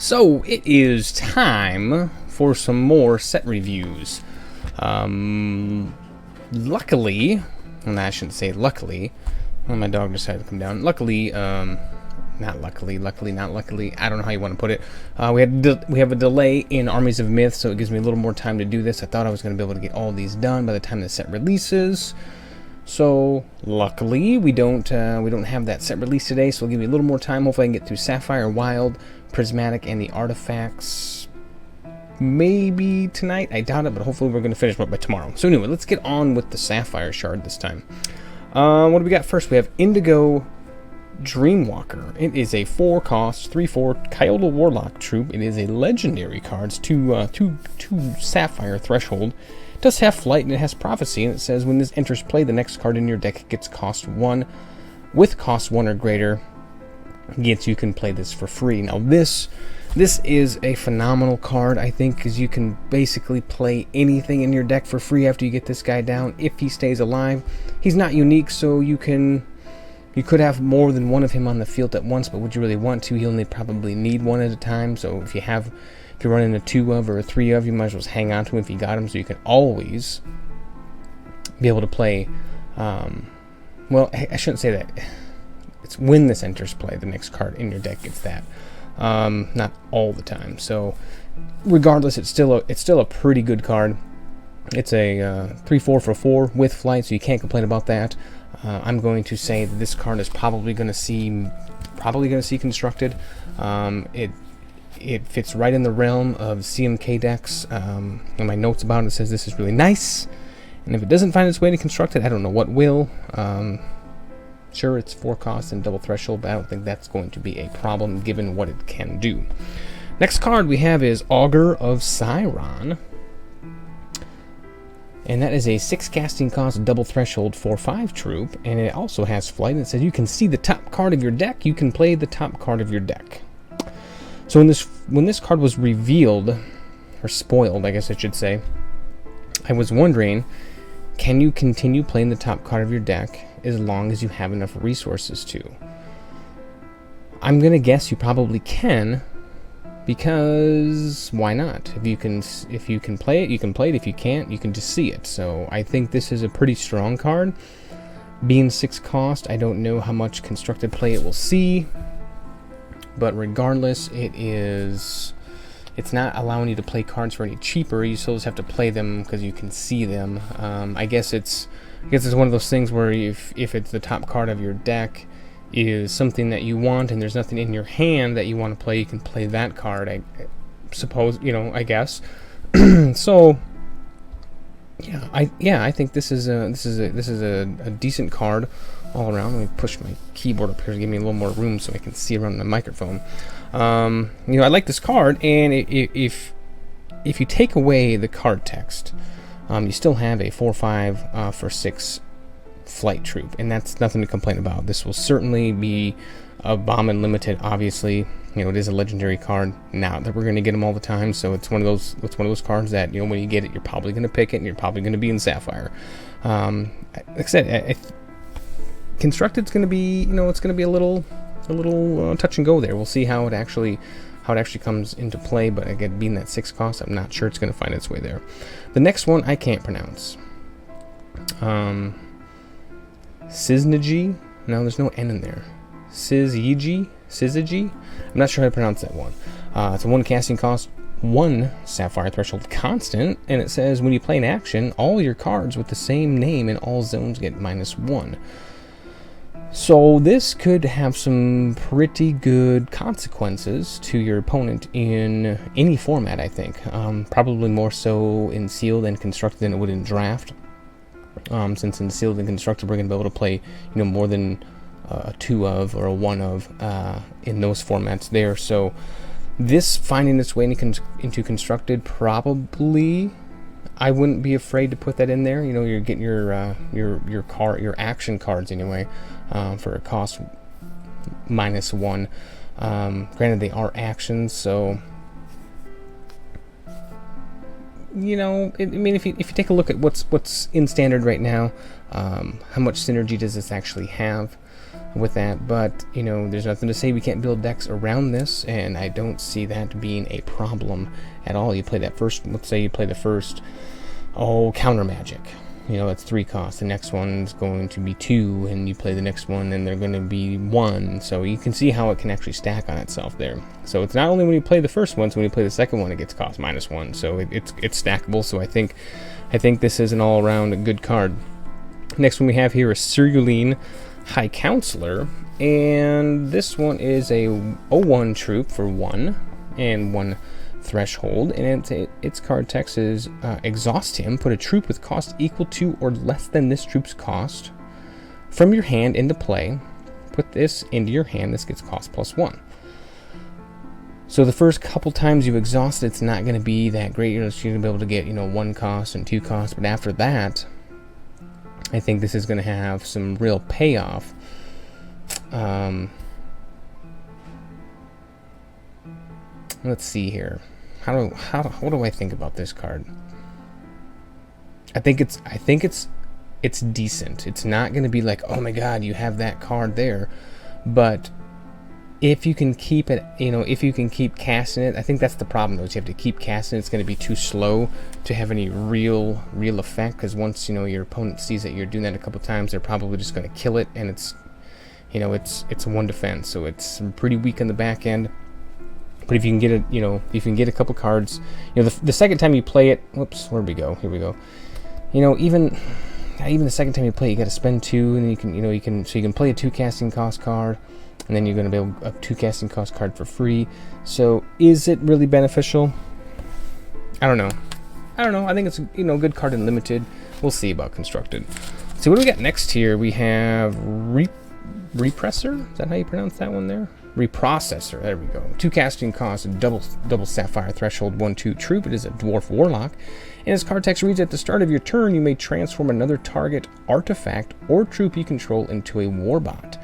So it is time for some more set reviews. Luckily, well, I shouldn't say luckily. Well, my dog decided to come down. Luckily, not luckily, not luckily. I don't know how you want to put it. We have a delay in Armies of Myth, so it gives me a little more time to do this. I thought I was going to be able to get all these done by the time the set releases. So luckily, we don't have that set release today. So we'll give you a little more time. Hopefully, I can get through Sapphire, Wild, Prismatic, and the artifacts. Maybe tonight. I doubt it, but hopefully we're going to finish them up by tomorrow. So anyway, let's get on with the Sapphire shard this time. What do we got first? We have Indigo Dreamwalker. It is a 4-cost, 3/4 Kyoto Warlock troop. It is a legendary card. It's two Sapphire threshold. It does have flight and it has prophecy, and it says when this enters play, the next card in your deck gets cost 1. With cost 1 or greater, you can play this for free. Now this is a phenomenal card, I think, because you can basically play anything in your deck for free after you get this guy down, if he stays alive. He's not unique, so you could have more than one of him on the field at once, but would you really want to? You only probably need one at a time, so if you're running a 2 of or a 3 of, you might as well hang on to him if you got him, so you can always be able to play, well, I shouldn't say that. It's when this enters play, the next card in your deck gets that. Not all the time. So regardless, it's still a pretty good card. It's a 3/4 for 4 with flight, so you can't complain about that. I'm going to say that this card is probably going to see constructed. It fits right in the realm of CMK decks. In my notes about it says this is really nice, and if it doesn't find its way to constructed, I don't know what will. Sure, it's 4 costs and double threshold, but I don't think that's going to be a problem given what it can do. Next card we have is Auger of Siren. And that is a 6 casting cost double threshold 4/5 troop, and it also has flight. And it says you can see the top card of your deck, you can play the top card of your deck. So when this card was revealed, or spoiled, I guess I should say, I was wondering, can you continue playing the top card of your deck as long as you have enough resources to? I'm gonna guess you probably can, because why not? If you can play it, you can play it. If you can't, you can just see it. So I think this is a pretty strong card. Being 6 cost, I don't know how much constructed play it will see, but regardless, it's not allowing you to play cards for any cheaper. You still just have to play them because you can see them. I guess it's one of those things where if it's the top card of your deck is something that you want and there's nothing in your hand that you want to play, you can play that card, I suppose, I guess. So I think this is a decent card all around. Let me push my keyboard up here to give me a little more room so I can see around the microphone. I like this card, and if you take away the card text, you still have a 4/5 for 6 flight troop, and that's nothing to complain about. This will certainly be a bomb and limited. Obviously, it is a legendary card. Now that we're going to get them all the time, so it's one of those cards that when you get it, you're probably going to pick it, and you're probably going to be in Sapphire. Like I said, constructed's going to be it's going to be a little touch and go there. We'll see how it actually comes into play, but again, being that 6 cost, I'm not sure it's going to find its way there. The next one I can't pronounce. Sizniji? No, there's no N in there. Syzygy? I'm not sure how to pronounce that one. It's a 1 casting cost, 1 Sapphire threshold constant, and it says when you play an action, all your cards with the same name in all zones get -1. So this could have some pretty good consequences to your opponent in any format, I think. Probably more so in sealed and constructed than it would in draft. Since in sealed and constructed, we're going to be able to play, more than a 2 of or a 1 of in those formats there. So this finding its way into constructed, probably I wouldn't be afraid to put that in there. You're getting your action cards anyway. For a cost -1. Granted, they are actions, so if you take a look at what's in standard right now, how much synergy does this actually have? with that, but you know, there's nothing to say we can't build decks around this, and I don't see that being a problem at all. You play that first, let's say you play the first, counter magic, you know, that's 3 costs. The next one's going to be 2, and you play the next one, and they're going to be 1. So you can see how it can actually stack on itself there. So it's not only when you play the first one, so when you play the second one, it gets cost -1. So it's stackable. So I think this is an all-around good card. Next one we have here is Cerulean High Counselor, and this one is a 0/1 troop for 1 and 1 threshold, and its card text is exhaust him, put a troop with cost equal to or less than this troop's cost from your hand into play, put this into your hand, this gets cost +1. So the first couple times you exhaust it, it's not going to be that great. You're just going to be able to get, you know, 1 cost and 2 costs, but after that I think this is going to have some real payoff. Let's see here. What do I think about this card? I think it's decent. It's not going to be like, oh my god, you have that card there, but if you can keep it, you know, if you can keep casting it, I think that's the problem though, is you have to keep casting it. It's going to be too slow to have any real effect, because once, you know, your opponent sees that you're doing that a couple times, they're probably just going to kill it, and it's, you know, it's 1 defense, so it's pretty weak on the back end. But if you can get it, you know, if you can get a couple cards, you know, the second time you play it, whoops, where'd we go? Here we go. You know, even the second time you play, you got to spend 2, and then you can, you know, you can play a 2 casting cost card, and then you're going to be able a 2 casting cost card for free. So is it really beneficial? I don't know. I think it's, you know, a good card in limited. We'll see about constructed. So what do we got next here? We have Repressor. Is that how you pronounce that one there? Reprocessor. There we go. 2 casting costs, double Sapphire threshold, 1/2 troop. It is a dwarf warlock, and its card text reads: at the start of your turn, you may transform another target artifact or troop you control into a warbot.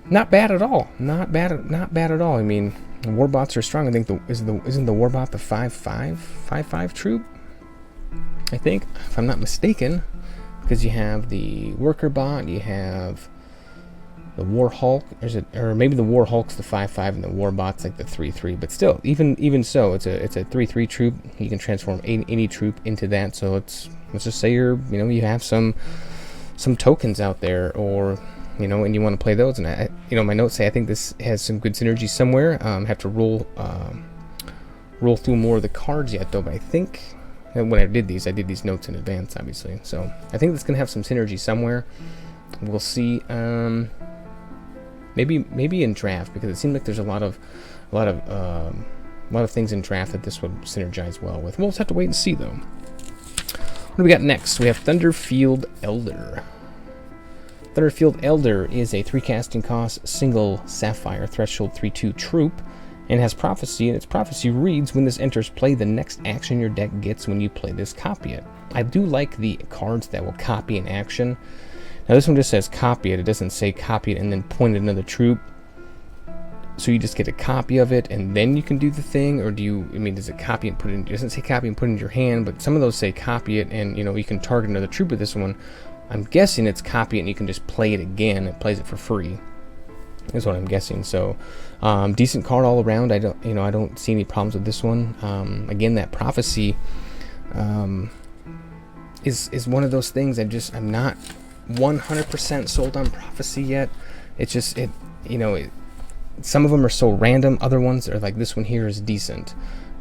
Not bad at all. Not bad at all. I mean, warbots are strong. I think isn't the warbot the 5/5 troop? I think, if I'm not mistaken, because you have the worker bot, you have the War Hulk, or maybe the War Hulk's the 5/5 and the Warbot's like the 3/3, but still, even so, it's a 3/3 troop. You can transform any troop into that. So let's just say you have some tokens out there, or you know, and you want to play those. And my notes say I think this has some good synergy somewhere. Have to roll through more of the cards yet though, but I think when I did these notes in advance, obviously. So I think it's gonna have some synergy somewhere. We'll see. Maybe in draft, because it seemed like there's a lot of things in draft that this would synergize well with. We'll just have to wait and see though. What do we got next? We have Thunderfield Elder. Thunderfield Elder is a 3 casting cost, single Sapphire threshold 3/2 troop, and has prophecy, and its prophecy reads: when this enters play, the next action your deck gets when you play this, copy it. I do like the cards that will copy an action. Now this one just says copy it. It doesn't say copy it and then point at another troop. So you just get a copy of it and then you can do the thing, or does it copy and put it in? It doesn't say copy and put it in your hand, but some of those say copy it and, you know, you can target another troop with this one. I'm guessing it's copy it and you can just play it again. It plays it for free, is what I'm guessing. So decent card all around. I don't see any problems with this one. Again, that prophecy is one of those things I'm not 100% sold on prophecy yet. It's just some of them are so random. Other ones are like, this one here is decent,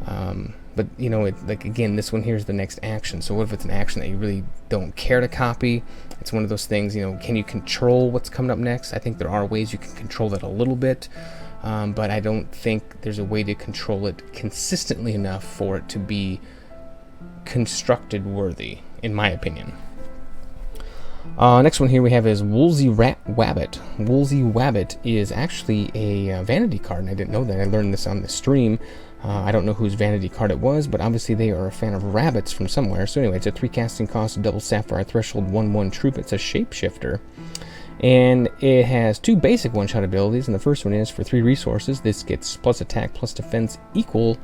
but you know, again, this one here is the next action. So what if it's an action that you really don't care to copy? It's one of those things, you know, can you control what's coming up next? I think there are ways you can control that a little bit, but I don't think there's a way to control it consistently enough for it to be constructed worthy, in my opinion. Next one here we have is Woolsey Wabbit. Woolsey Wabbit is actually a vanity card, and I didn't know that. I learned this on the stream. I don't know whose vanity card it was, but obviously they are a fan of rabbits from somewhere. So anyway, it's a 3 casting cost, double Sapphire threshold, 1/1 troop. It's a shapeshifter, and it has 2 basic one-shot abilities. And the first one is for 3 resources. This gets plus attack plus defense equal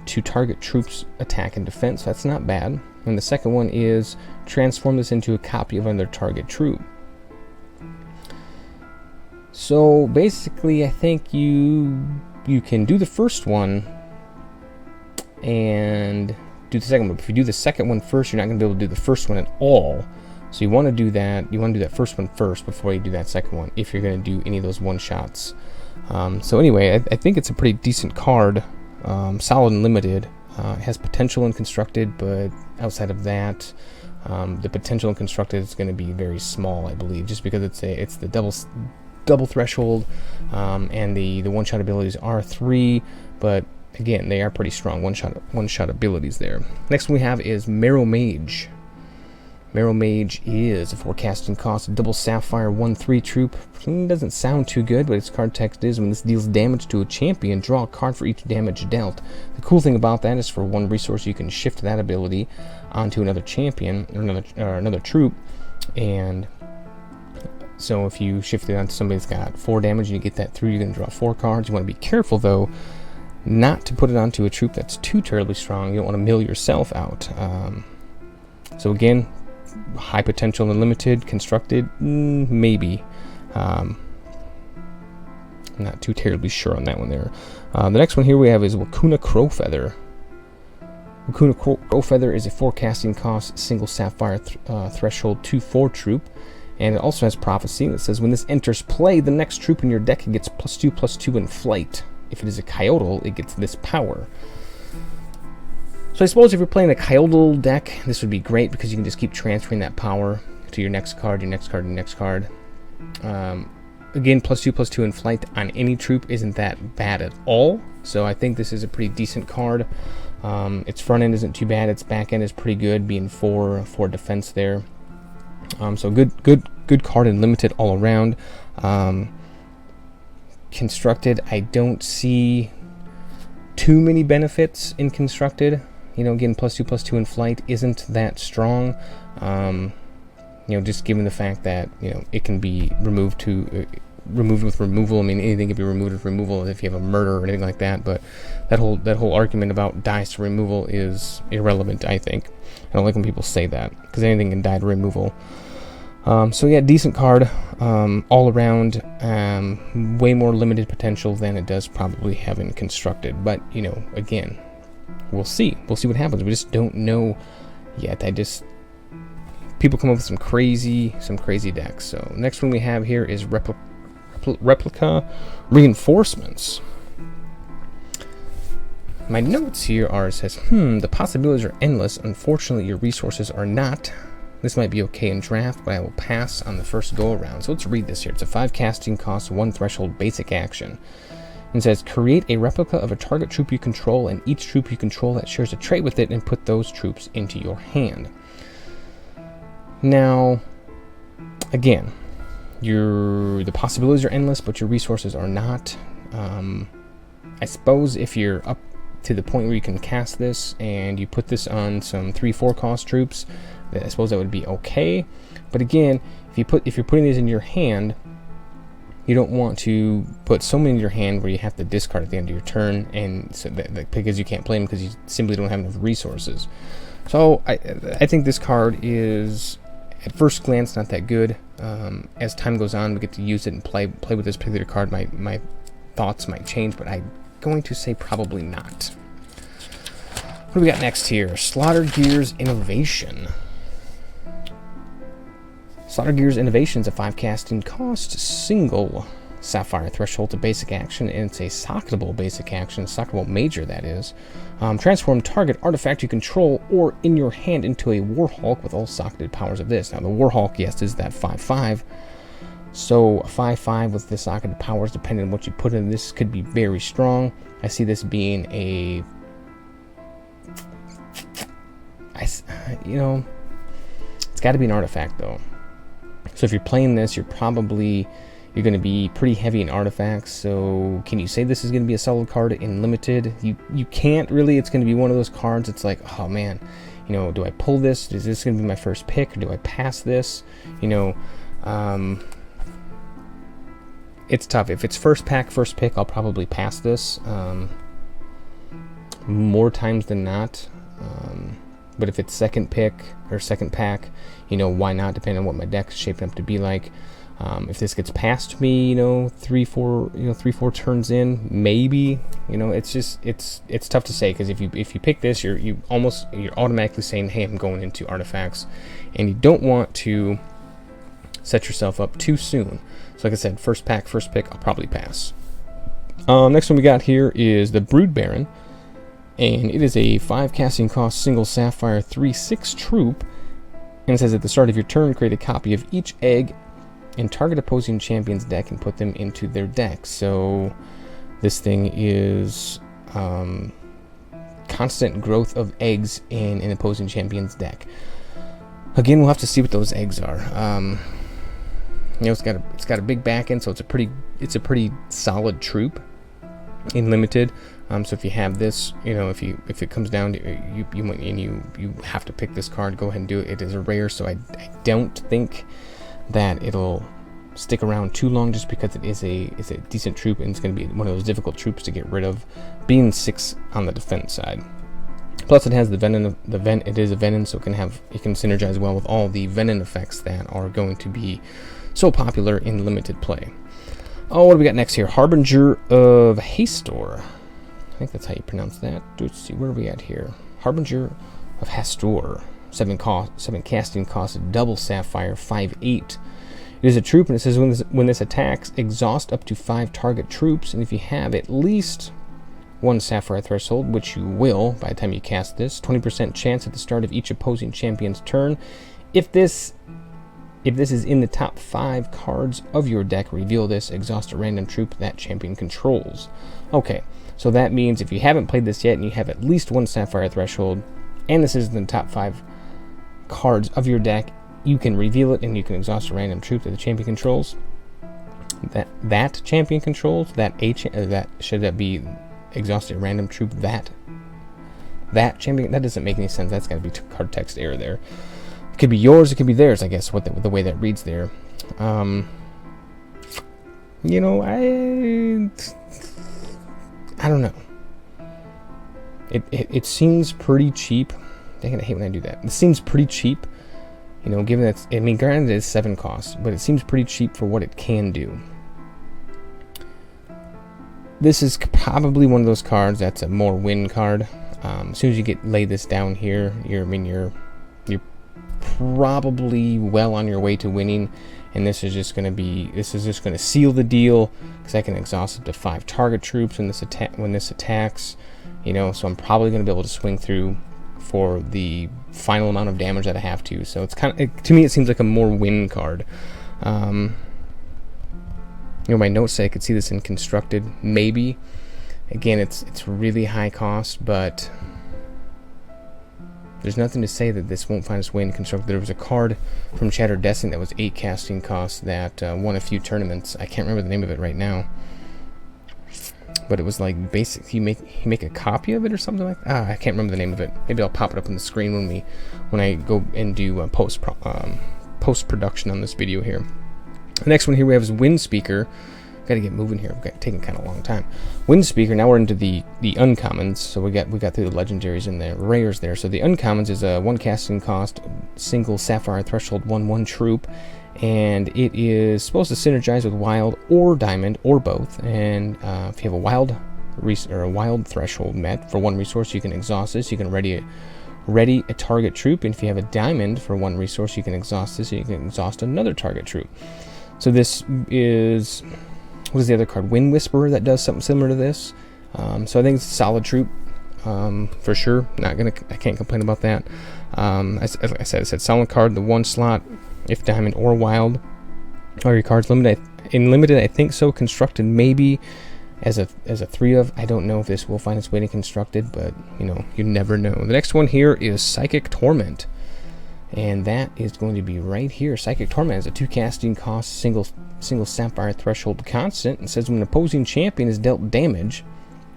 to target troops' attack and defense. That's not bad. And the second one is transform this into a copy of another target troop. So basically, I think you can do the first one and do the second one. But if you do the second one first, you're not going to be able to do the first one at all. So you want to do that. You want to do that first one first before you do that second one, if you're going to do any of those one-shots. So anyway, I think it's a pretty decent card. Solid and limited. It has potential in constructed, but outside of that, the potential in constructed is going to be very small, I believe, just because it's the double threshold, and the one-shot abilities are 3, but again, they are pretty strong one-shot abilities there. Next one we have is Meryl Mage. Meryl Mage is a forecasting cost, double Sapphire 1/3 troop. Doesn't sound too good, but its card text is, when this deals damage to a champion, draw a card for each damage dealt. The cool thing about that is, for 1 resource, you can shift that ability onto another champion or another troop, and so if you shift it onto somebody that's got 4 damage and you get that through, you're going to draw 4 cards. You want to be careful, though, not to put it onto a troop that's too terribly strong. You don't want to mill yourself out. So again, high potential and limited. Constructed, maybe. I'm not too terribly sure on that one there. The next one here we have is Wakuna Crowfeather. Wakuna Crowfeather is a forecasting cost, single Sapphire threshold 2/4 troop. And it also has prophecy that says, when this enters play, the next troop in your deck gets +2/+2 in flight. If it is a Coyotal, it gets this power. So I suppose if you're playing a Coyotal deck, this would be great, because you can just keep transferring that power to your next card, your next card, your next card. Again, +2/+2 in flight on any troop isn't that bad at all. So I think this is a pretty decent card. Its front end isn't too bad. Its back end is pretty good, being 4 defense there. So good card and limited all around. Constructed, I don't see too many benefits in constructed. You know, again, +2/+2 in flight isn't that strong. You know, just given the fact that, you know, it can be removed with removal. I mean, anything can be removed with removal if you have a murder or anything like that. But that whole argument about dies to removal is irrelevant, I think. I don't like when people say that, because anything can die to removal. So yeah, decent card all around. Way more limited potential than it does probably have in constructed. But, you know, again, we'll see. We'll see what happens. We just don't know yet. People come up with some crazy decks. So next one we have here is Replica Reinforcements. My notes here are, it says, the possibilities are endless. Unfortunately, your resources are not. This might be okay in draft, but I will pass on the first go around. So let's read this here. It's a 5 casting cost, 1 threshold basic action. It says, create a replica of a target troop you control, and each troop you control that shares a trait with it, and put those troops into your hand. Now, again, the possibilities are endless, but your resources are not. I suppose if you're up to the point where you can cast this and you put this on some 3/4 cost troops, I suppose that would be okay. But again, if you're putting these in your hand, you don't want to put so many in your hand where you have to discard at the end of your turn, and so because you can't play them because you simply don't have enough resources. So I think this card is, at first glance, not that good. As time goes on, we get to use it and play with this particular card. My thoughts might change, but I'm going to say probably not. What do we got next here? Slaughter Gear's Innovation. Slaughter Gear's Innovation is a 5 casting cost, single Sapphire threshold to basic action, and it's a socketable basic action, socketable major that is. Transform target artifact you control or in your hand into a Warhawk with all socketed powers of this. Now the Warhawk, yes, is that 5/5. So a 5/5 with the socketed powers, depending on what you put in this, could be very strong. I see this being a, it's got to be an artifact though. So if you're playing this, you're going to be pretty heavy in artifacts. So can you say this is going to be a solid card in limited? You can't really. It's going to be one of those cards. It's like, oh man, do I pull this? Is this going to be my first pick, or do I pass this? It's tough. If it's first pick, I'll probably pass this more times than not. But if it's second pick or second pack, why not, depending on what my deck is shaping up to be like. If this gets past me, 3-4 turns in, maybe, it's tough to say, because if you pick this, you're automatically saying, hey, I'm going into artifacts, and you don't want to set yourself up too soon. So like I said, first pick, I'll probably pass. Next one we got here is the Brood Baron, and it is a 5 casting cost single Sapphire 3/6 troop, and it says at the start of your turn, create a copy of each egg in target opposing champion's deck and put them into their deck. So this thing is constant growth of eggs in an opposing champion's deck. Again, we'll have to see what those eggs are. It's got a big back end, so it's a pretty solid troop in limited. So if you have this, if it comes down to you have to pick this card, go ahead and do it. It is a rare, so I don't think that it'll stick around too long, just because it's a decent troop, and it's going to be one of those difficult troops to get rid of, being 6 on the defense side. Plus it has the venom. It is a venom, so it can synergize well with all the venom effects that are going to be so popular in limited play. Oh, what do we got next here? Harbinger of Haste. I think that's how you pronounce that. Let's see, where are we at here? Harbinger of Hastor. 7 casting cost, double Sapphire, 5/8. It is a troop, and it says when this attacks, exhaust up to 5 target troops, and if you have at least 1 Sapphire threshold, which you will by the time you cast this, 20% chance at the start of each opposing champion's turn. If this is in the top 5 cards of your deck, reveal this, exhaust a random troop that champion controls. Okay, so that means if you haven't played this yet and you have at least 1 Sapphire threshold, and this is in the top 5 cards of your deck, you can reveal it and you can exhaust a random troop that the champion controls. That champion controls, should that be exhaust a random troop that champion? That doesn't make any sense. That's got to be card text error there. It could be yours, it could be theirs, I guess, the way that reads there. I don't know. It seems pretty cheap. Dang it, I hate when I do that. It seems pretty cheap, given that, granted it is 7 costs, but it seems pretty cheap for what it can do. This is probably one of those cards that's a more win card. As soon as you lay this down here, you're probably well on your way to winning, and this is just going to seal the deal, because I can exhaust up to 5 target troops when this attacks. So I'm probably going to be able to swing through for the final amount of damage that I have to. So it's to me it seems like a more win card. My notes say I could see this in constructed, maybe. Again, it's really high cost, but there's nothing to say that this won't find its way in constructed. There was a card from Shattered Destiny that was 8 casting costs that won a few tournaments. I can't remember the name of it right now, but it was like basic. You make a copy of it or something like that. I can't remember the name of it. Maybe I'll pop it up on the screen when I go and do post production on this video here. The next one here we have is Wind Speaker. Got to get moving here. We've taken kind of a long time. Wind Speaker. Now we're into the uncommons. So we got through the legendaries and the rares there. So the uncommons is a 1 casting cost, single Sapphire threshold 1/1 troop, and it is supposed to synergize with wild or diamond or both. And if you have a wild threshold met for 1 resource, you can exhaust this. You can ready a target troop, and if you have a diamond for 1 resource, you can exhaust this. So you can exhaust another target troop. So this is, what is the other card? Wind Whisperer, that does something similar to this. So I think it's a solid troop, for sure. I can't complain about that. As I said solid card. The 1 slot, if diamond or wild, are your cards limited? In limited, I think so. Constructed, maybe as a 3 of. I don't know if this will find its way to constructed, but you never know. The next one here is Psychic Torment. And that is going to be right here. Psychic Torment has a 2 casting cost, single Sapphire threshold constant. It says when an opposing champion is dealt damage,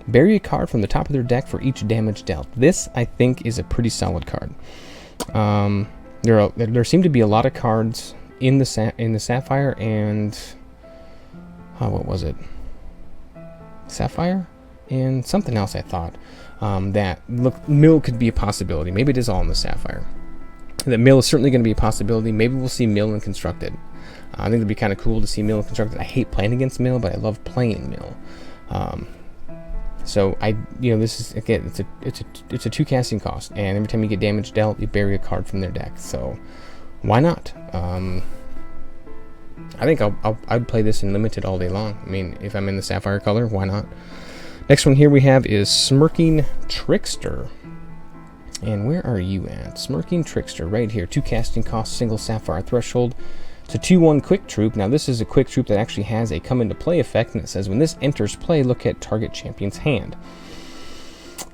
bury a card from the top of their deck for each damage dealt. This, I think, is a pretty solid card. There seem to be a lot of cards in the Sapphire and what was it? Sapphire and something else. I thought that mill could be a possibility. Maybe it is all in the Sapphire. That mill is certainly going to be a possibility. Maybe we'll see mill and constructed. I think it'd be kind of cool to see mill constructed. I hate playing against mill, but I love playing mill. So this is, again, it's a 2 casting cost, and every time you get damage dealt, you bury a card from their deck. So why not? I think I'd play this in limited all day long. I mean, if I'm in the Sapphire color, why not? Next one here we have is Smirking Trickster. And where are you at? Smirking Trickster, right here. 2 casting cost, single Sapphire threshold. It's a 2/1 quick troop. Now this is a quick troop that actually has a come into play effect, and it says when this enters play, look at target champion's hand.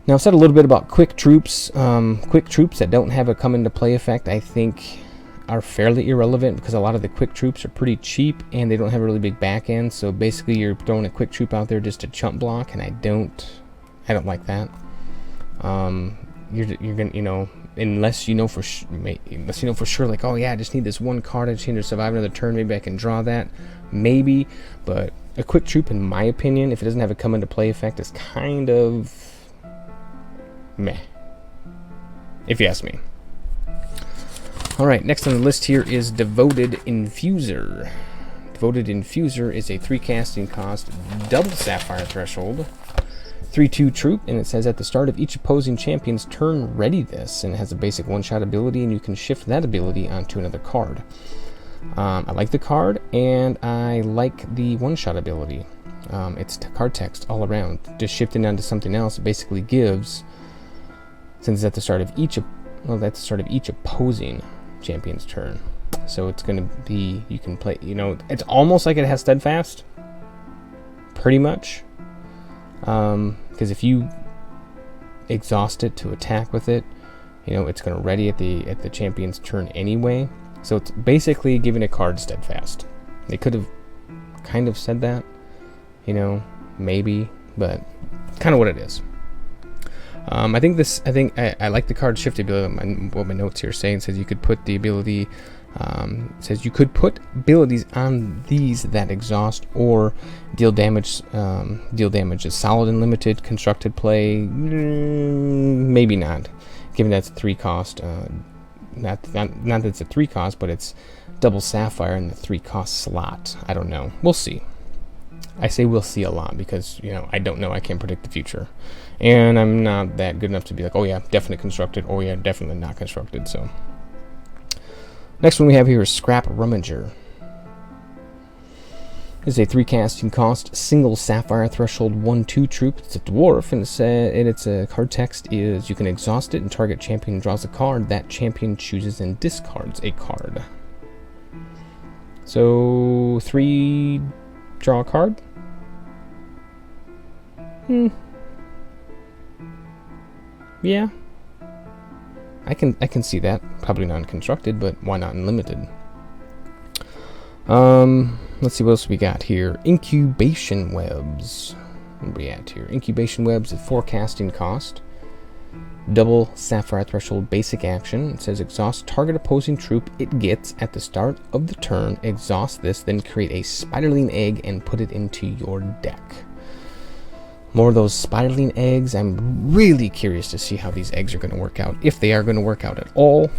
Now I've said a little bit about quick troops. Quick troops that don't have a come into play effect, I think, are fairly irrelevant, because a lot of the quick troops are pretty cheap and they don't have a really big back end. So basically you're throwing a quick troop out there just to chump block, and I don't like that. You're gonna, unless you know for sure, like, oh yeah, I just need this one card, I just need to survive another turn, maybe I can draw that, maybe. But a quick troop, in my opinion, if it doesn't have a come into play effect, is kind of meh, if you ask me. Alright, next on the list here is Devoted Infuser. Devoted Infuser is a 3 casting cost, double Sapphire threshold, 3/2 troop, and it says at the start of each opposing champion's turn, ready this, and it has a basic one-shot ability, and you can shift that ability onto another card. I like the card, and I like the one-shot ability. It's card text all around. Just shifting onto something else basically gives, since it's at the start of each opposing champion's turn. So it's going to be, you can play, it's almost like it has Steadfast, pretty much. Because if you exhaust it to attack with it, it's going to ready at the champion's turn anyway. So it's basically giving a card Steadfast. They could have kind of said that, maybe, but it's kind of what it is. I like the card shift ability. What my notes here say, it says you could put the ability. Says you could put abilities on these that exhaust or deal damage. Deal damage is solid and limited. Constructed play, maybe not, given that's a 3 cost. Not that it's a 3 cost, but it's double Sapphire in the 3 cost slot. I don't know. We'll see. I say we'll see a lot because I don't know. I can't predict the future, and I'm not that good enough to be like, oh yeah, definitely constructed, or yeah, definitely not constructed. So. Next one we have here is Scrap Rummager. This is a 3 casting cost, single Sapphire threshold, 1/2 troop. It's a dwarf, and its card text is you can exhaust it and target champion draws a card. That champion chooses and discards a card. So 3 draw a card. Yeah. I can see that. Probably not constructed, but why not in limited? Let's see what else we got here. Incubation Webs. Where are we at here? Incubation Webs at 4 casting cost. Double Sapphire threshold, basic action. It says exhaust target opposing troop it gets at the start of the turn. Exhaust this, then create a spiderling egg and put it into your deck. More of those spiderling eggs. I'm really curious to see how these eggs are going to work out, if they are going to work out at all.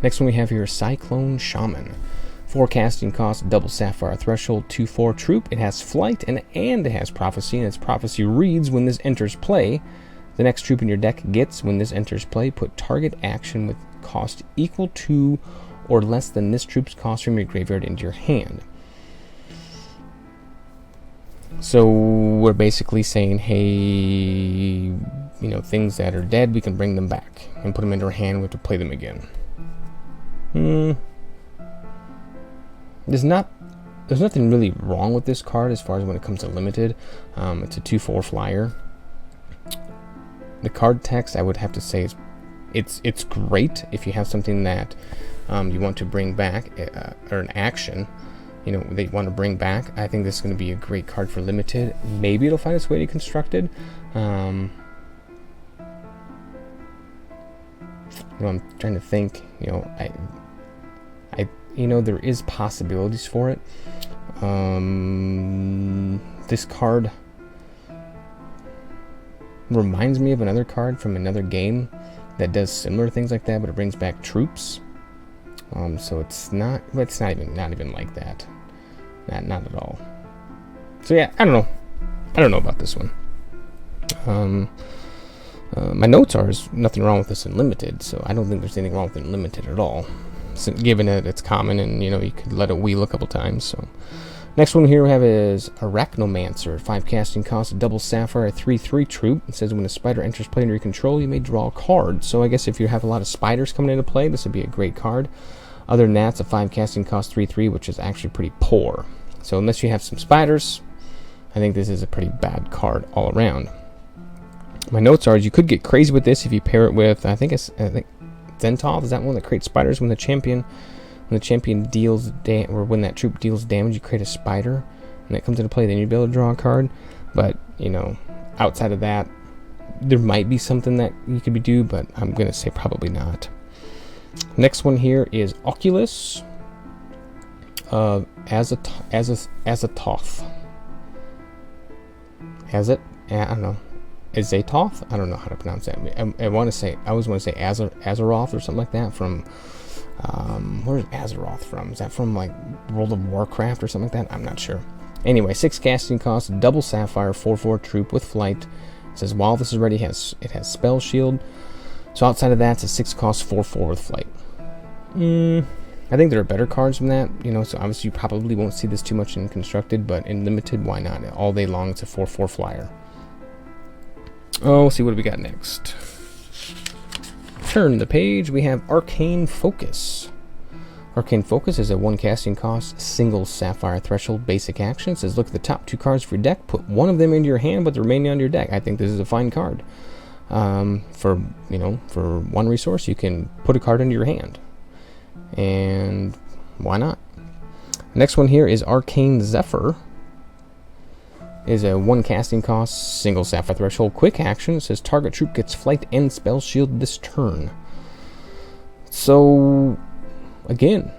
Next one we have here is Cyclone Shaman. 4 casting cost, double Sapphire threshold, 2/4 troop. It has flight and it has prophecy, and its prophecy reads when this enters play. The next troop in your deck gets, when this enters play, put target action with cost equal to or less than this troop's cost from your graveyard into your hand. So we're basically saying, hey, things that are dead, we can bring them back and put them into our hand. We have to play them again. There's nothing really wrong with this card as far as when it comes to limited. It's a 2/4 flyer. The card text, I would have to say, it's great if you have something that you want to bring back, or an action, that you want to bring back. I think this is going to be a great card for limited. Maybe it'll find its way to constructed. I'm trying to think. There is possibilities for it. This card reminds me of another card from another game that does similar things like that, but it brings back troops. So it's not even like that. Not at all. So yeah, I don't know about this one. My notes are there's nothing wrong with this in limited, so I don't think there's anything wrong with it in limited at all. So, given that it's common and you could let it wheel a couple times. So next one here we have is Arachnomancer, 5 casting cost, double Sapphire, a 3/3 troop. It says when a spider enters play under your control, you may draw a card. So I guess if you have a lot of spiders coming into play, this would be a great card. Other than that, it's a 5 casting cost 3/3, which is actually pretty poor. So unless you have some spiders, I think this is a pretty bad card all around. My notes are you could get crazy with this if you pair it with I think Zentoth is that one that creates spiders when the champion deals or when that troop deals damage, you create a spider and it comes into play, then you'd be able to draw a card. But outside of that, there might be something that you could do, but I'm gonna say probably not. Next one here is Oculus of Azathoth. I don't know. Azathoth? I don't know how to pronounce that. I always want to say Azeroth or something like that from where's Azeroth from? Is that from like World of Warcraft or something like that? I'm not sure. Anyway, 6 casting cost, double Sapphire, 4/4 troop with flight. It says while this is ready, it has spell shield. So outside of that, it's a 6 cost 4/4 with flight. I think there are better cards than that, so obviously you probably won't see this too much in constructed, but in limited, why not? All day long, it's a 4/4 flyer. Oh, we'll see what we got next. Turn the page, we have Arcane Focus. Arcane Focus is a 1 casting cost, single Sapphire threshold basic action. It says look at the top 2 cards of your deck, put one of them into your hand, but the remaining on your deck. I think this is a fine card. For 1 resource, you can put a card into your hand. And why not? Next one here is Arcane Zephyr. Is a 1 casting cost, single Sapphire threshold, quick action. It says target troop gets flight and spell shield this turn. So again,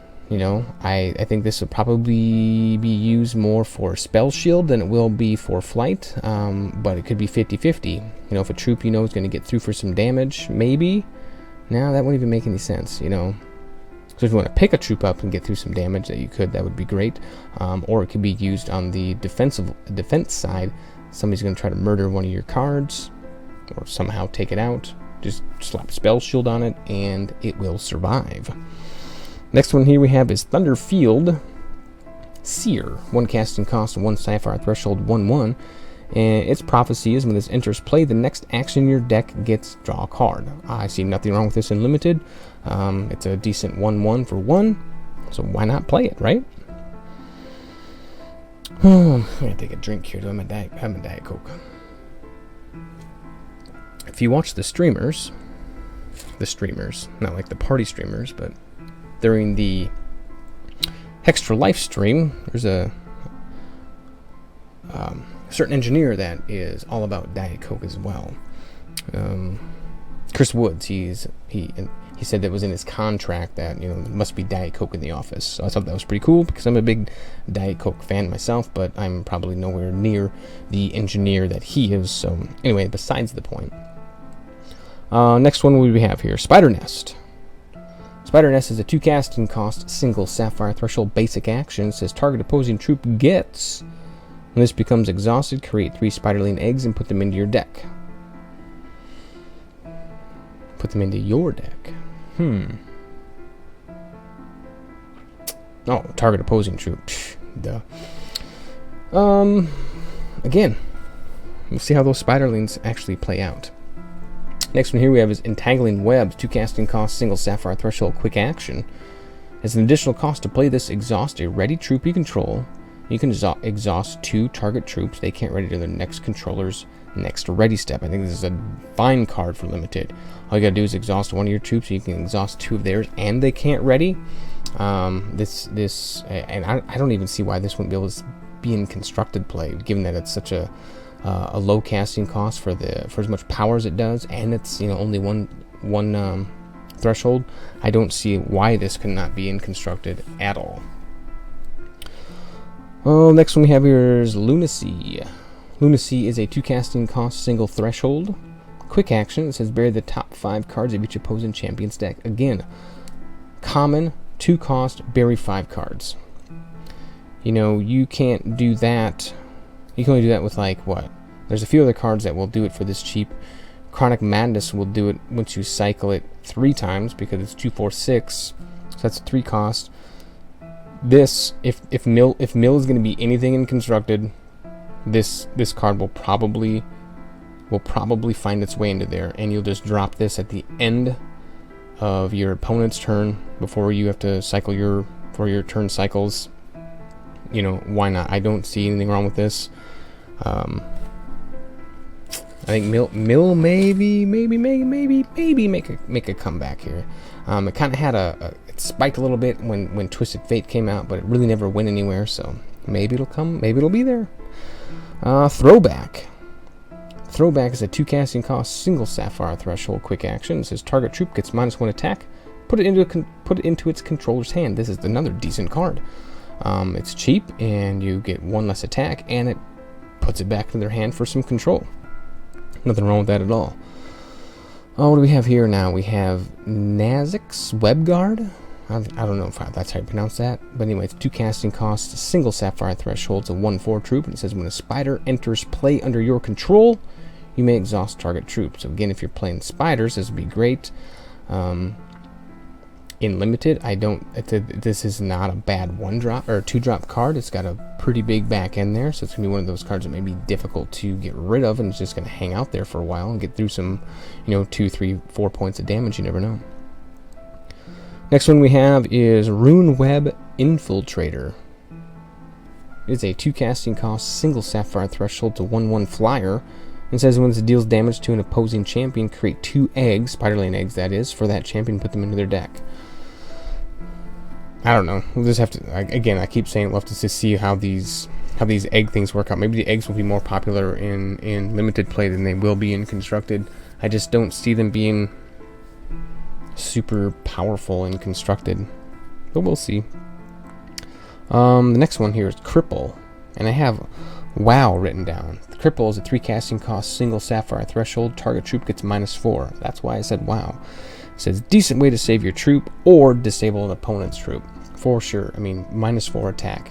I think this will probably be used more for spell shield than it will be for flight, but it could be 50-50. If a troop is going to get through for some damage, maybe. No, that wouldn't even make any sense, So if you want to pick a troop up and get through some damage, that would be great. Or it could be used on the defense side. Somebody's going to try to murder one of your cards, or somehow take it out. Just slap spell shield on it, and it will survive. Next one here we have is Thunderfield Seer. 1 casting cost, 1 Sapphire threshold, 1/1. And its prophecy is when this enters play, the next action in your deck gets draw a card. I see nothing wrong with this in limited. It's a decent 1/1 for 1, so why not play it, right? I'm gonna take a drink here. I'm a Diet Coke. If you watch the streamers, not like the party streamers, but during the Extra Life stream, there's a certain engineer that is all about Diet Coke as well. Chris Woods, he said that was in his contract that there must be Diet Coke in the office. So I thought that was pretty cool because I'm a big Diet Coke fan myself, but I'm probably nowhere near the engineer that he is. So anyway, besides the point. Next one we have here, Spider Nest. Spider Nest is a 2 casting cost, single Sapphire threshold basic action. It says target opposing troop gets. When this becomes exhausted, create 3 spiderling eggs and put them into your deck. Put them into your deck. Oh, target opposing troop. Duh. Again, we'll see how those spiderlings actually play out. Next one here we have is Entangling Webs. 2 casting cost, single Sapphire threshold, quick action. As an additional cost to play this, exhaust a ready troop you control. You can exhaust 2 target troops. They can't ready to their next controller's next ready step. I think this is a fine card for limited. All you gotta do is exhaust 1 of your troops, so you can exhaust 2 of theirs, and they can't ready. And I don't even see why this wouldn't be able to be in constructed play, given that it's such a low casting cost for as much power as it does, and it's only one threshold. I don't see why this could not be in constructed at all. Oh, next one we have here is Lunacy. Lunacy is a 2 casting cost, single threshold, quick action. It says bury the top 5 cards of each opposing champion's deck. Again, common 2 cost, bury 5 cards. You know, you can't do that. You can only do that with, like, what? There's a few other cards that will do it for this cheap. Chronic Madness will do it once you cycle it 3 times, because it's 2, 4, 6. So that's 3 cost. This, if mill is going to be anything in Constructed, this card will probably find its way into there, and you'll just drop this at the end of your opponent's turn before you have to cycle your turn cycles. You know, why not? I don't see anything wrong with this. I think Mill maybe make a comeback here. It kind of had it spiked a little bit when Twisted Fate came out, but it really never went anywhere. So maybe it'll come. Maybe it'll be there. Throwback. Throwback is a 2 casting cost, single Sapphire threshold, quick action. It says target troop gets -1 attack. Put it into its controller's hand. This is another decent card. It's cheap, and you get 1 less attack, and it puts it back in their hand for some control. Nothing wrong with that at all. Oh, what do we have here now? We have Nazik's Web Guard. I don't know if that's how you pronounce that. But anyway, it's 2 casting costs, single Sapphire threshold. It's a 1/4 troop. And it says when a spider enters play under your control, you may exhaust target troop. So again, if you're playing spiders, this would be great. In limited, this is not a bad 1-drop or 2-drop card. It's got a pretty big back end there, so it's gonna be one of those cards that may be difficult to get rid of, and it's just gonna hang out there for a while and get through some, 2, 3, 4 points of damage. You never know. Next one we have is Rune Web Infiltrator. It is a 2 casting cost, single Sapphire threshold to 1/1 flyer. It says when it deals damage to an opposing champion, create 2 eggs, Spider-Lane eggs that is, for that champion, put them into their deck. I don't know. We'll just have to, again, I keep saying we'll have to see how these egg things work out. Maybe the eggs will be more popular in limited play than they will be in Constructed. I just don't see them being super powerful in Constructed, but we'll see. The next one here is Cripple, and I have WoW written down. The Cripple is a 3 casting cost, single Sapphire threshold. Target troop gets -4. That's why I said WoW. It says decent way to save your troop or disable an opponent's troop, for sure. I mean, -4 attack.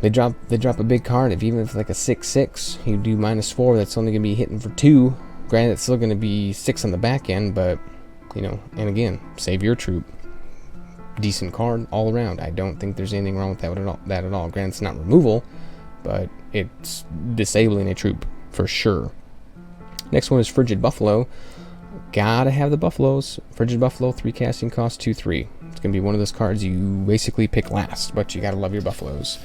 They drop a big card. Even if it's like a 6/6, you do -4. That's only gonna be hitting for 2. Granted, it's still gonna be 6 on the back end, but and again, save your troop. Decent card all around. I don't think there's anything wrong with that at all. Granted, it's not removal, but it's disabling a troop for sure. Next one is Frigid Buffalo. Gotta have the Buffaloes. Frigid Buffalo, 3 casting cost, 2/3. It's gonna be one of those cards you basically pick last, but you gotta love your Buffaloes.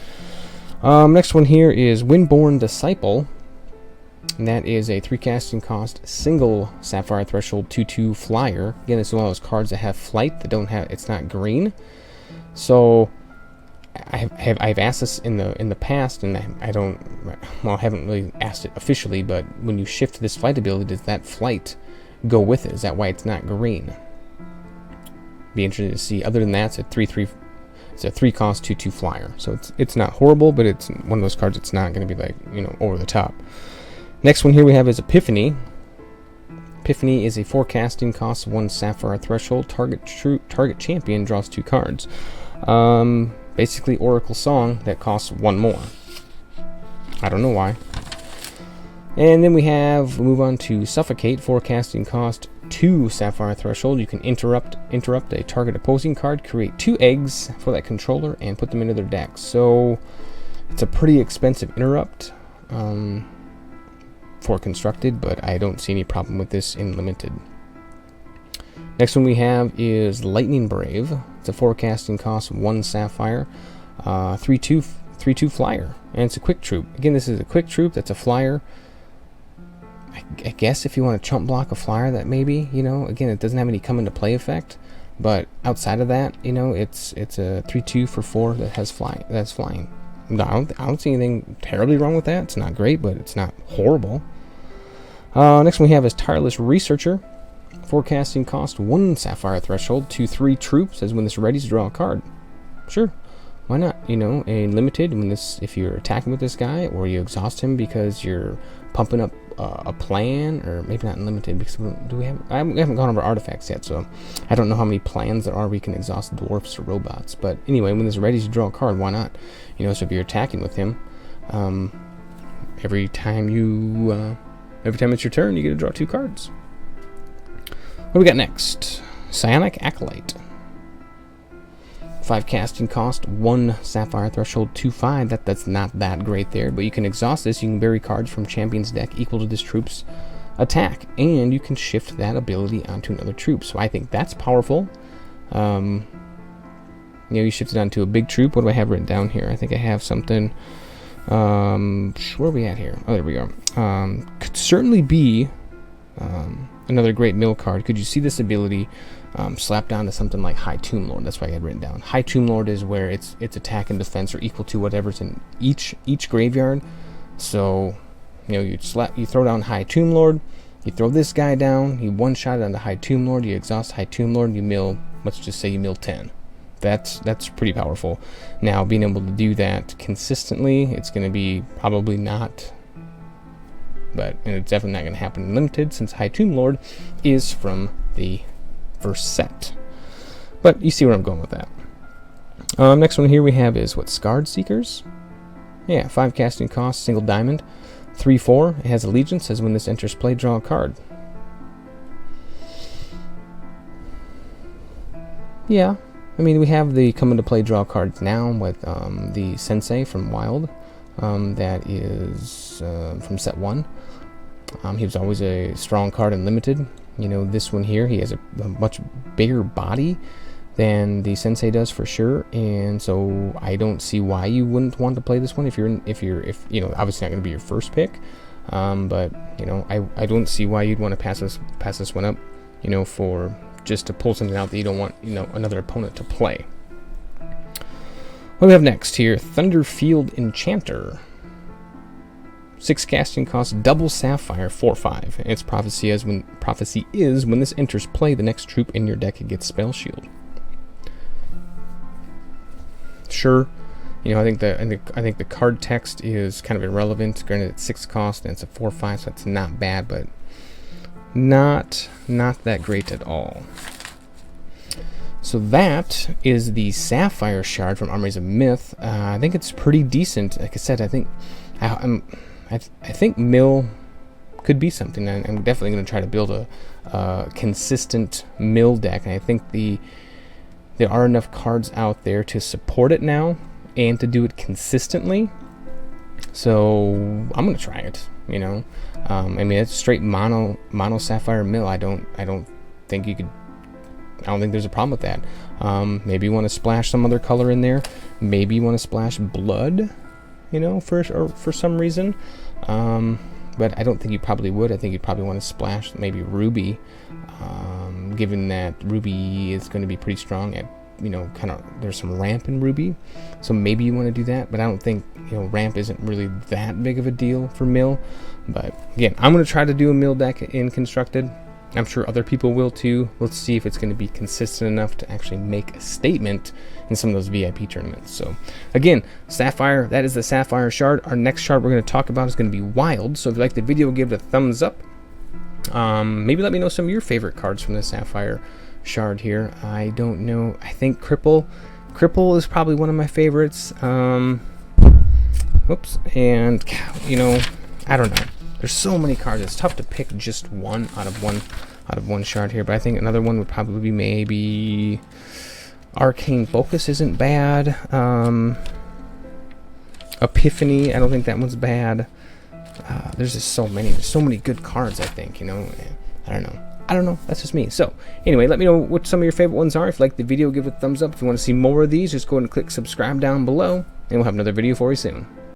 Next one here is Windborn Disciple, and that is a 3 casting cost, single Sapphire threshold, 2/2 flyer. Again, it's one of those cards that have flight that don't have. It's not green, so I've asked this in the past, and I haven't really asked it officially. But when you shift this flight ability, does that flight go with it? Is that why it's not green? Be interested to see. Other than that, it's a 3/3. It's a 3 cost, 2/2 flyer. So it's not horrible, but it's one of those cards. It's not going to be like over the top. Next one here we have is Epiphany. Epiphany is a 4 casting cost, 1 Sapphire threshold. Target champion draws 2 cards. Basically Oracle Song that costs 1 more. I don't know why. And then we move on to Suffocate, 4 casting cost, 2 Sapphire threshold. You can interrupt a target opposing card, create 2 eggs for that controller, and put them into their deck. So it's a pretty expensive interrupt for Constructed, but I don't see any problem with this in limited. Next one we have is Lightning Brave. It's a 4 casting cost, 1 Sapphire, 3/2 flyer, and it's a quick troop. Again, this is a quick troop that's a flyer. I guess if you want to chump block a flyer, that maybe, again, it doesn't have any come into play effect, but outside of that, it's a 3/2 for 4 that has that's flying. No, I don't see anything terribly wrong with that. It's not great, but it's not horrible. Next one we have is Tireless Researcher. 4 casting cost, 1 Sapphire threshold, 2/3 troop. Says when this readies, draw a card. Sure, why not? A limited, if you're attacking with this guy, or you exhaust him because you're pumping up a plan, or maybe not unlimited, because we haven't gone over artifacts yet, so I don't know how many plans there are we can exhaust dwarfs or robots. But anyway, when this is ready to draw a card, why not? You know, so if you're attacking with him, every time it's your turn, you get to draw 2 cards. What do we got next? Psionic Acolyte. 5 casting cost, 1 Sapphire threshold, 2/5. That's not that great there, but you can exhaust this. You can bury cards from champion's deck equal to this troop's attack, and you can shift that ability onto another troop. So I think that's powerful. You know, you shift it onto a big troop. What do I have written down here? I think I have something. Where are we at here? Oh, there we go. Could certainly be another great mill card. Could you see this ability slapped down to something like High Tomb Lord? That's what I had written down. High Tomb Lord is where its attack and defense are equal to whatever's in each graveyard. So, you know, you throw down High Tomb Lord, you throw this guy down, you one-shot it on the High Tomb Lord, you exhaust High Tomb Lord, you mill, let's just say you mill 10. That's pretty powerful. Now, being able to do that consistently, it's going to be probably not, but and it's definitely not going to happen in limited, since High Tomb Lord is from the first set. But you see where I'm going with that. Next one here we have is Scarred Seekers. Yeah, 5 casting cost, single diamond, 3/4. It has allegiance. Says when this enters play, draw a card. Yeah, I mean, we have the come into play draw cards now with the Sensei from Wild. That is from set 1. He was always a strong card in limited. You know, this one here, he has a much bigger body than the Sensei does for sure, and so I don't see why you wouldn't want to play this one if you know, obviously not going to be your first pick, but you know, I don't see why you'd want to pass this one up, you know, for just to pull something out that you don't want, you know, another opponent to play. What do we have next here? Thunderfield Enchanter. 6 casting cost, double Sapphire, 4/5. Its prophecy is when this enters play, the next troop in your deck gets Spell Shield. Sure, you know, I think the card text is kind of irrelevant. Granted, it's 6 cost and it's a 4/5, so it's not bad, but not that great at all. So that is the Sapphire Shard from Armies of Myth. I think it's pretty decent. Like I said, I think mill could be something. I'm definitely going to try to build a consistent mill deck, and I think there are enough cards out there to support it now and to do it consistently. So I'm going to try it. You know, I mean, it's straight mono Sapphire mill. I don't think there's a problem with that. Maybe you want to splash some other color in there. Maybe you want to splash blood, you know, for some reason. But I don't think you probably would. I think you'd probably want to splash maybe ruby, given that ruby is going to be pretty strong at, you know, kind of, there's some ramp in ruby, so maybe you want to do that. But I don't think, you know, ramp isn't really that big of a deal for mill. But again, I'm going to try to do a mill deck in constructed. I'm sure other people will too. Let's see if it's going to be consistent enough to actually make a statement in some of those VIP tournaments. So again, Sapphire, that is the Sapphire Shard. Our next shard we're going to talk about is going to be Wild. So if you like the video, give it a thumbs up. Maybe let me know some of your favorite cards from the Sapphire Shard here. I don't know. I think Cripple is probably one of my favorites. Whoops. And, you know, I don't know. There's so many cards. It's tough to pick just one out of one shard here. But I think another one would probably be maybe Arcane Focus isn't bad. Epiphany, I don't think that one's bad. There's just so many. There's so many good cards, I think, you know. I don't know. That's just me. So anyway, let me know what some of your favorite ones are. If you like the video, give it a thumbs up. If you want to see more of these, just go ahead and click subscribe down below, and we'll have another video for you soon.